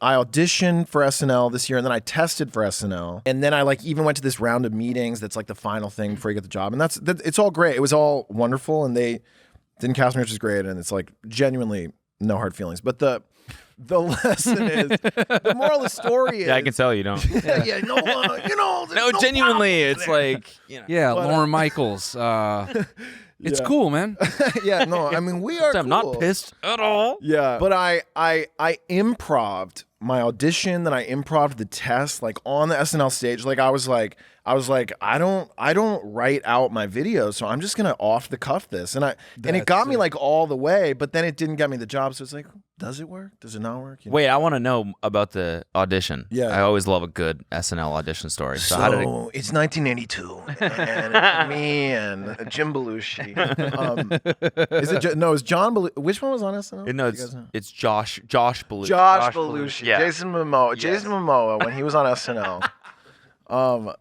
I auditioned for SNL this year, and then I tested for SNL, and then I like even went to this round of meetings. That's like the final thing before you get the job, and it's all great. It was all wonderful, and they didn't cast me, which is great, and it's like genuinely no hard feelings. But the lesson is, the moral of the story is... Yeah, I can tell you don't. yeah, no, no, genuinely, it's there. Like, Yeah, but, Lorne Michaels. It's cool, man. Yeah, no, I mean, we are cool. I'm not pissed at all. Yeah, but I improv'd my audition, then I improv'd the test, like on the SNL stage. Like I was like, I don't write out my videos, so I'm just gonna off the cuff this, and it got me like all the way, but then it didn't get me the job. So it's like, does it work? Does it not work? You know? Wait, I want to know about the audition. Yeah, I always love a good SNL audition story. So how did it's 1982, and me and Jim Belushi. It's John Belushi. Which one was on SNL? No, it's Josh Belushi. Josh Belushi. Yeah. Jason Momoa. Yes. Jason Momoa when he was on SNL.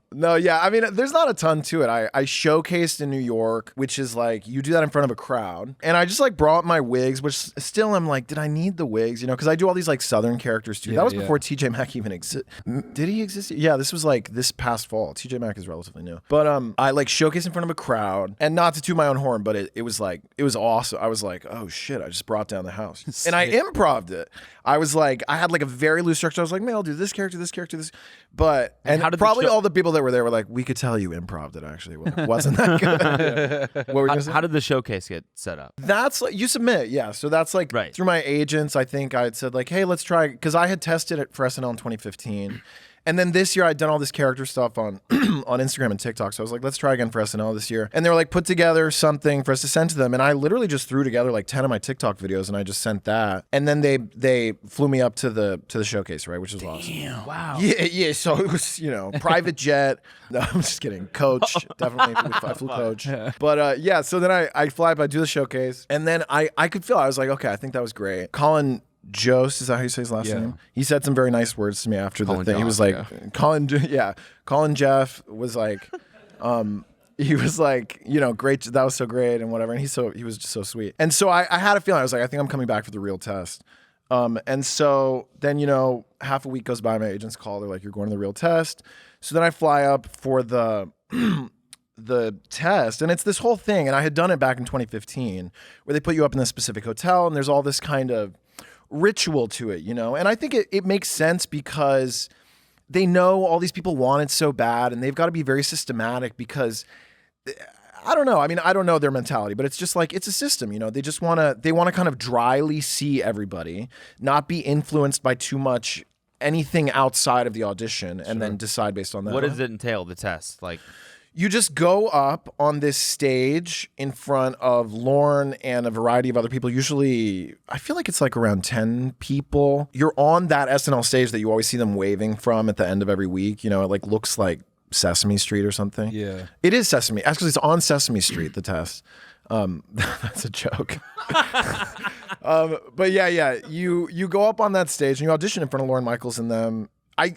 No, yeah, I mean, there's not a ton to it. I showcased in New York, which is like, you do that in front of a crowd. And I just like brought my wigs, which still I'm like, did I need the wigs? You know, because I do all these like Southern characters too. That was before TJ Maxx even existed. Did he exist? Yeah, this was like this past fall. TJ Maxx is relatively new. But I like showcased in front of a crowd, and not to toot my own horn, but it was like, it was awesome. I was like, oh shit, I just brought down the house. And I improv'd it. I was like, I had like a very loose structure. I was like, man, I'll do this character, this. But, and probably all the people that were there were like, we could tell you improv'd it actually. It wasn't that good. What were you gonna say? How did the showcase get set up? That's like, you submit, yeah. So that's like through my agents, I think I had said like, hey, let's try, because I had tested it for SNL in 2015. And then this year I'd done all this character stuff on on Instagram and TikTok. So I was like, let's try again for SNL this year. And they were like, put together something for us to send to them. And I literally just threw together like 10 of my TikTok videos, and I just sent that. And then they flew me up to the showcase, right? Which was awesome. Wow. Yeah. So it was, private jet. No, I'm just kidding. Coach. Definitely. I flew coach. But yeah, so then I fly up, I do the showcase. And then I could feel, I was like, okay, I think that was great. Colin Jost, is that how you say his last name? He said some very nice words to me after the thing. He was like, Colin Jeff was like, he was like, great, that was so great and whatever. And he was just so sweet. And so I had a feeling, I was like, I think I'm coming back for the real test. And so then, half a week goes by, my agents call, they're like, you're going to the real test. So then I fly up for the test, and it's this whole thing. And I had done it back in 2015 where they put you up in this specific hotel, and there's all this kind of ritual to it, and I think it makes sense because they know all these people want it so bad, and they've got to be very systematic because I don't know. I mean, I don't know their mentality, but it's just like, it's a system, they just want to kind of dryly see everybody, not be influenced by too much anything outside of the audition, and then decide based on that. What does it entail, the test? Like, you just go up on this stage in front of Lorne and a variety of other people. Usually, I feel like it's like around 10 people. You're on that SNL stage that you always see them waving from at the end of every week. It like looks like Sesame Street or something. Yeah. It is Sesame. Actually, it's on Sesame Street, the test. That's a joke. But yeah. You go up on that stage and you audition in front of Lorne Michaels and them.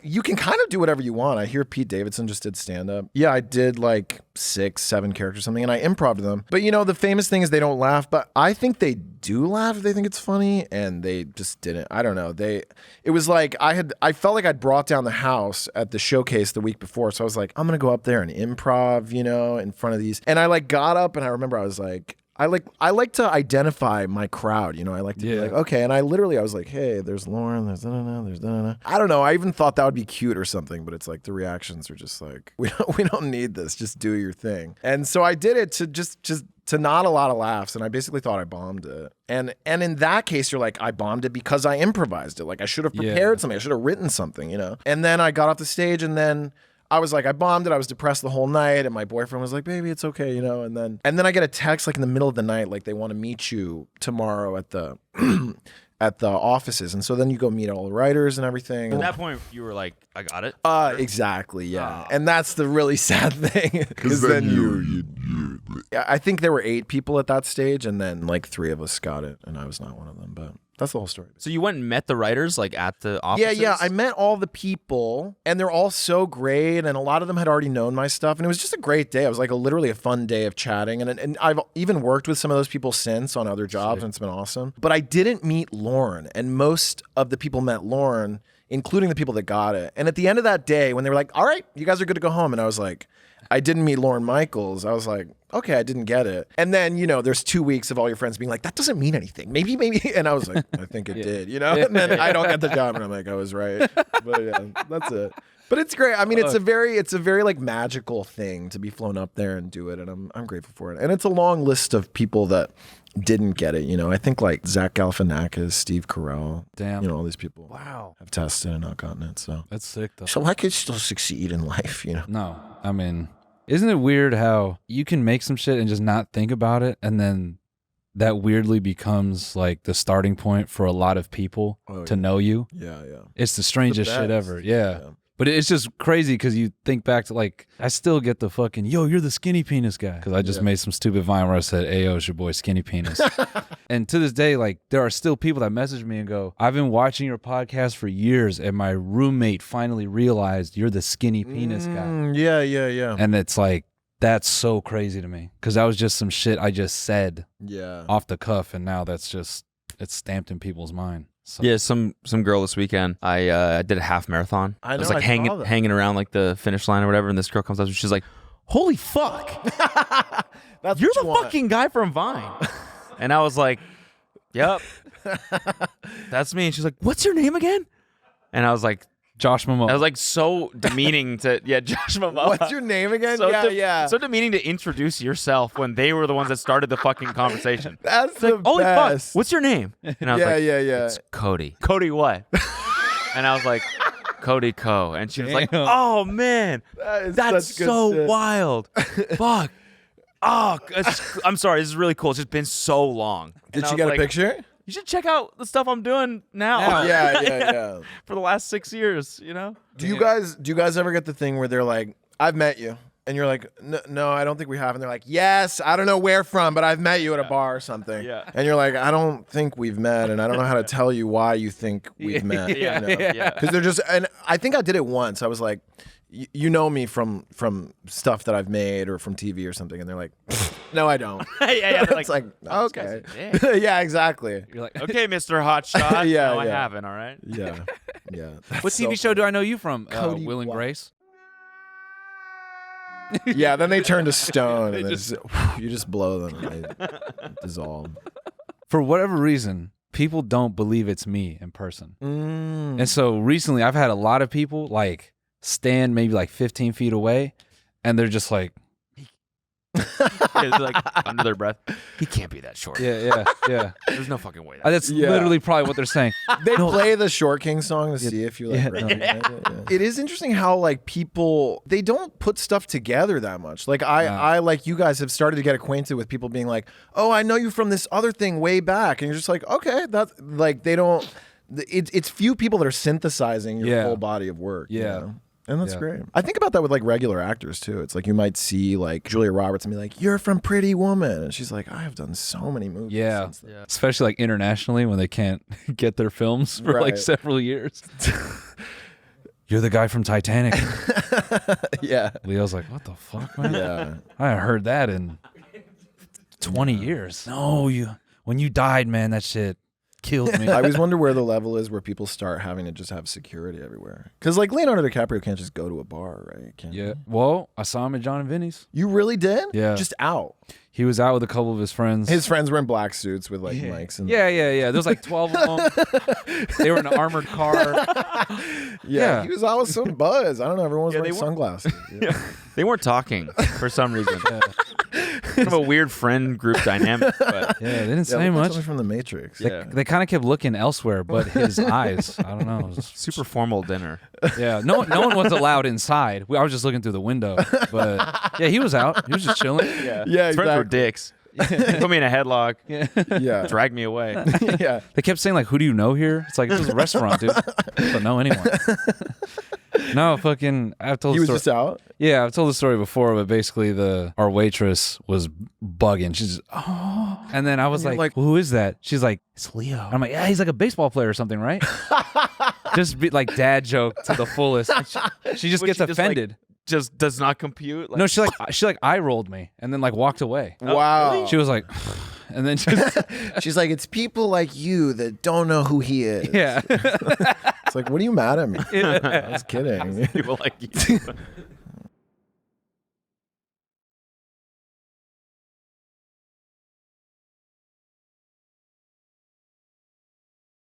You can kind of do whatever you want. I hear Pete Davidson just did stand-up. Yeah, I did like 6, 7 characters or something, and I improv'd them. But the famous thing is they don't laugh, but I think they do laugh if they think it's funny, and they just didn't. I don't know. It was like I felt like I'd brought down the house at the showcase the week before, so I was like, I'm gonna go up there and improv, in front of these. And I like got up, and I remember I was like, I like to identify my crowd, I like to be like, okay, and I was like, hey, there's Lorne, there's da-da-da. I don't know, I even thought that would be cute or something, but it's like the reactions are just like, we don't need this, just do your thing. And so I did it to just to not a lot of laughs, and I basically thought I bombed it. And in that case, you're like, I bombed it because I improvised it. Like I should have prepared something, I should have written something, And then I got off the stage, and then I was like, I bombed it. I was depressed the whole night, and my boyfriend was like, baby, it's okay, And then I get a text like in the middle of the night, like they want to meet you tomorrow at the at the offices. And so then you go meet all the writers and everything. At that point, you were like, I got it? Exactly, yeah. And that's the really sad thing. Because then I think there were 8 people at that stage, and then like 3 of us got it, and I was not one of them. But That's the whole story. So you went and met the writers like at the offices? Yeah. I met all the people, and they're all so great, and a lot of them had already known my stuff, and it was just a great day. It was like literally a fun day of chatting, and I've even worked with some of those people since on other jobs, and it's been awesome. But I didn't meet Lauren, and most of the people met Lauren, including the people that got it. And at the end of that day, when they were like, all right, you guys are good to go home, and I was like, I didn't meet Lorne Michaels. I was like, okay, I didn't get it. And then, there's 2 weeks of all your friends being like, that doesn't mean anything. Maybe. And I was like, I think it did, And then I don't get the job, and I'm like, I was right. But yeah, that's it. But it's great. I mean, it's a very like magical thing to be flown up there and do it, and I'm grateful for it. And it's a long list of people that didn't get it. I think like Zach Galifianakis, Steve Carell, all these people. Wow. Have tested and not gotten it. So That's sick, though. I could still succeed in life. No, I mean, isn't it weird how you can make some shit and just not think about it, and then that weirdly becomes like the starting point for a lot of people to know you? Yeah. It's the strangest shit best. ever. Yeah. But it's just crazy because you think back to like, I still get the fucking, yo, you're the skinny penis guy. Because I just made some stupid vine where I said, Ayo, it's your boy Skinny Penis. And to this day, like, there are still people that message me and go, I've been watching your podcast for years, and my roommate finally realized you're the Skinny Penis guy. Yeah. And it's like, that's so crazy to me. Because that was just some shit I just said off the cuff, and now that's just, it's stamped in people's mind. So. Yeah, some girl this weekend. I did a half marathon. I know, was like I saw that. hanging around like the finish line or whatever, and this girl comes up and she's like, "Holy fuck, That's you're what the you want. fucking guy from Vine." And I was like, "Yep, that's me." And she's like, "What's your name again?" And I was like, Josh Momoa. I was like so demeaning to Josh Momoa. What's your name again? So Yeah. So demeaning to introduce yourself when they were the ones that started the fucking conversation. That's the Like, holy fuck, best. what's your name? And I was like, Yeah. it's Cody. Cody what? And I was like, Cody Co. And she was like, Damn. oh man, that's such good so shit. wild. Fuck. Oh, I'm sorry. This is really cool. It's just been so long. Did And I she was get a like, picture? You should check out the stuff I'm doing now. Yeah. For the last 6 years, Do you guys ever get the thing where they're like, I've met you, and you're like, no, I don't think we have, and they're like, yes, I don't know where from, but I've met you at a bar or something. Yeah. And you're like, I don't think we've met, and I don't know how to tell you why you think we've met. Yeah. Because they're just, and I think I did it once. I was like, you know me from stuff that I've made or from TV or something, and they're like, no, I don't. Yeah. They're It's like, "Oh, this okay. guy's a dick." Yeah, exactly. You're like, Okay, Mr. Hotshot. Yeah, No, I yeah. haven't, all right? Yeah. what TV show do I know you from? Cody Will and what? Grace. Yeah, then they turn to stone, and you just blow them, and they dissolve. For whatever reason, people don't believe it's me in person. Mm. And so recently I've had a lot of people like stand maybe like 15 feet away, and they're just like, Yeah, like under their breath. He can't be that short. yeah. There's no fucking way. That's Yeah. literally probably what they're saying. They play the Short King song to see if you like. Yeah. recognize it. Yeah. It is interesting how like people they don't put stuff together that much. Like I like you guys have started to get acquainted with people being like, oh, I know you from this other thing way back, and you're just like, okay, that's like they don't. It's few people that are synthesizing your whole body of work. you Yeah. know? And that's Yeah. great. I think about that with like regular actors too. It's like you might see like Julia Roberts and be like, "You're from Pretty Woman," and she's like, "I have done so many movies." Yeah. since then." Especially like internationally when they can't get their films for like Right. several years. You're the guy from Titanic. Yeah. Leo's like, what the fuck, man? Yeah. I haven't heard that in 20 years. No, when you died, man, that shit killed me. I always wonder where the level is where people start having to just have security everywhere. Because like Leonardo DiCaprio can't just go to a bar, right? Can't Yeah. Well, I saw him at John and Vinny's. You really did? Yeah. Just out. He was out with a couple of his friends. His friends were in black suits with like mics and Yeah. There was like 12 of them. They were in an armored car. Yeah. He was out with some buzz. I don't know. Everyone was wearing they were- sunglasses. Yeah. They weren't talking for some reason. Kind of a weird friend group dynamic. But Yeah, they didn't Yeah, say look like much. something from the Matrix. Yeah. They kind of kept looking elsewhere, but his eyes. I don't know. It was- super formal dinner. Yeah, no one was allowed inside. I was just looking through the window, but yeah, he was out. He was just chilling. Yeah, Yeah, His friends were exactly. dicks. Put me in a headlock, Yeah. dragged me away. Yeah. They kept saying like, "Who do you know here?" It's like this is a restaurant, dude. I don't know anyone. No, fucking. I've told. He the was story. just out. Yeah, I've told the story before, but basically our waitress was bugging. She's just, oh, and then I was you're like, like- who is that? She's like, it's Leo. I'm like, yeah, he's like a baseball player or something, right? Just be like dad joke to the fullest. And she just But gets she just, like, offended. Just does not compute. Like, No, she like eye rolled me and then like walked away. Wow. She was like, and then just She's like, it's people like you that don't know who he is. yeah. It's like, what are you mad at me? I was kidding. people like you.